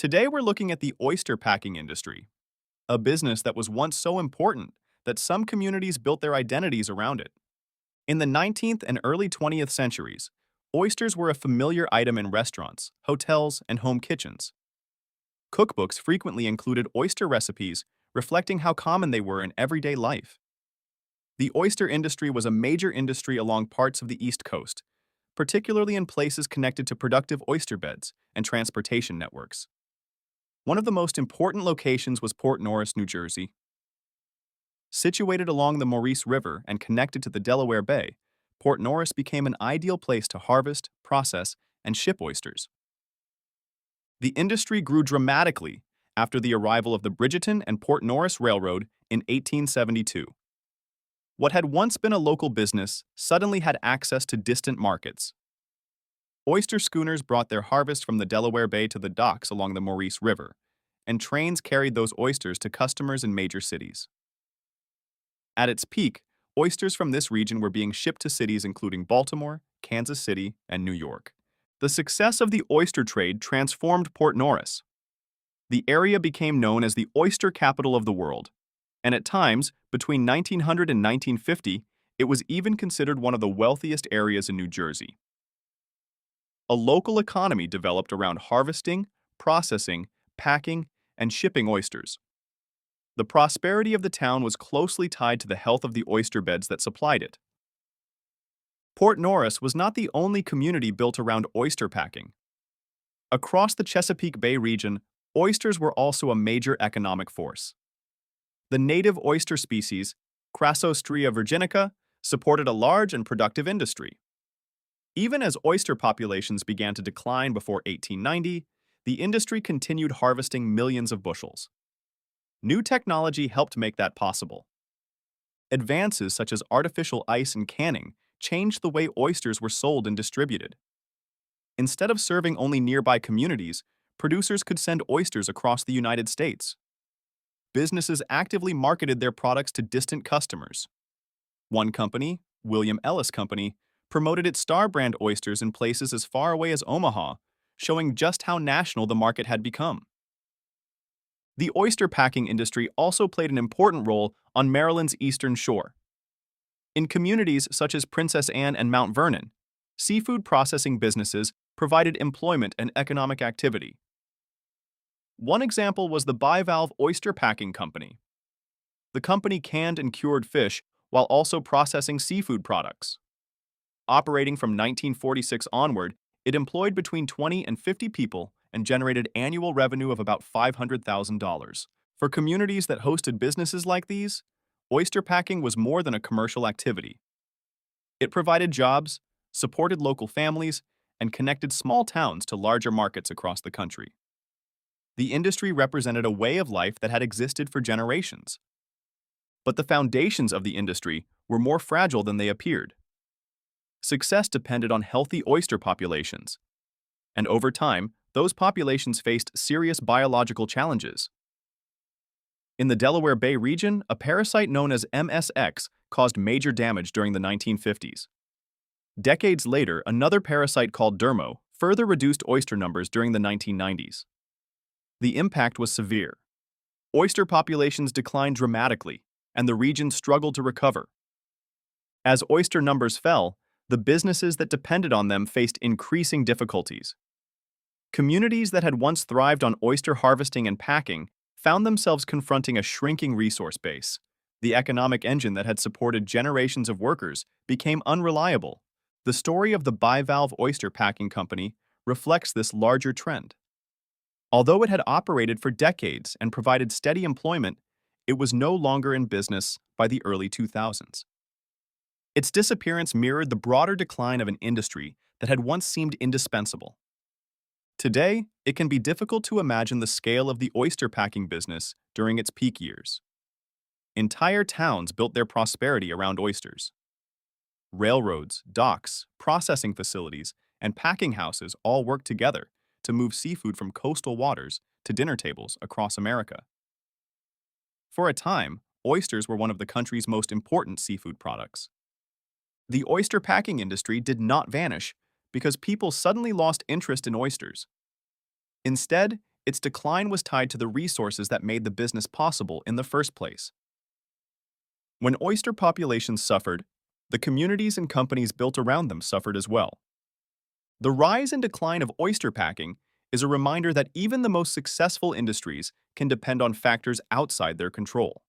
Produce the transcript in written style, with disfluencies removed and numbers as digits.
Today we're looking at the oyster packing industry, a business that was once so important that some communities built their identities around it. In the 19th and early 20th centuries, oysters were a familiar item in restaurants, hotels, and home kitchens. Cookbooks frequently included oyster recipes, reflecting how common they were in everyday life. The oyster industry was a major industry along parts of the East Coast, particularly in places connected to productive oyster beds and transportation networks. One of the most important locations was Port Norris, New Jersey. Situated along the Maurice River and connected to the Delaware Bay, Port Norris became an ideal place to harvest, process, and ship oysters. The industry grew dramatically after the arrival of the Bridgeton and Port Norris Railroad in 1872. What had once been a local business suddenly had access to distant markets. Oyster schooners brought their harvest from the Delaware Bay to the docks along the Maurice River, and trains carried those oysters to customers in major cities. At its peak, oysters from this region were being shipped to cities including Baltimore, Kansas City, and New York. The success of the oyster trade transformed Port Norris. The area became known as the oyster capital of the world, and at times, between 1900 and 1950, it was even considered one of the wealthiest areas in New Jersey. A local economy developed around harvesting, processing, packing, and shipping oysters. The prosperity of the town was closely tied to the health of the oyster beds that supplied it. Port Norris was not the only community built around oyster packing. Across the Chesapeake Bay region, oysters were also a major economic force. The native oyster species, Crassostrea virginica, supported a large and productive industry. Even as oyster populations began to decline before 1890, the industry continued harvesting millions of bushels. New technology helped make that possible. Advances such as artificial ice and canning changed the way oysters were sold and distributed. Instead of serving only nearby communities, producers could send oysters across the United States. Businesses actively marketed their products to distant customers. One company, William Ellis Company, promoted its Star brand oysters in places as far away as Omaha, showing just how national the market had become. The oyster packing industry also played an important role on Maryland's eastern shore. In communities such as Princess Anne and Mount Vernon, seafood processing businesses provided employment and economic activity. One example was the Bivalve Oyster Packing Company. The company canned and cured fish while also processing seafood products. Operating from 1946 onward, it employed between 20 and 50 people and generated annual revenue of about $500,000. For communities that hosted businesses like these, oyster packing was more than a commercial activity. It provided jobs, supported local families, and connected small towns to larger markets across the country. The industry represented a way of life that had existed for generations. But the foundations of the industry were more fragile than they appeared. Success depended on healthy oyster populations, and over time, those populations faced serious biological challenges. In the Delaware Bay region, a parasite known as MSX caused major damage during the 1950s. Decades later, another parasite called dermo further reduced oyster numbers during the 1990s. The impact was severe. Oyster populations declined dramatically, and the region struggled to recover. As oyster numbers fell, the businesses that depended on them faced increasing difficulties. Communities that had once thrived on oyster harvesting and packing found themselves confronting a shrinking resource base. The economic engine that had supported generations of workers became unreliable. The story of the Bivalve Oyster Packing Company reflects this larger trend. Although it had operated for decades and provided steady employment, it was no longer in business by the early 2000s. Its disappearance mirrored the broader decline of an industry that had once seemed indispensable. Today, it can be difficult to imagine the scale of the oyster packing business during its peak years. Entire towns built their prosperity around oysters. Railroads, docks, processing facilities, and packing houses all worked together to move seafood from coastal waters to dinner tables across America. For a time, oysters were one of the country's most important seafood products. The oyster packing industry did not vanish because people suddenly lost interest in oysters. Instead, its decline was tied to the resources that made the business possible in the first place. When oyster populations suffered, the communities and companies built around them suffered as well. The rise and decline of oyster packing is a reminder that even the most successful industries can depend on factors outside their control.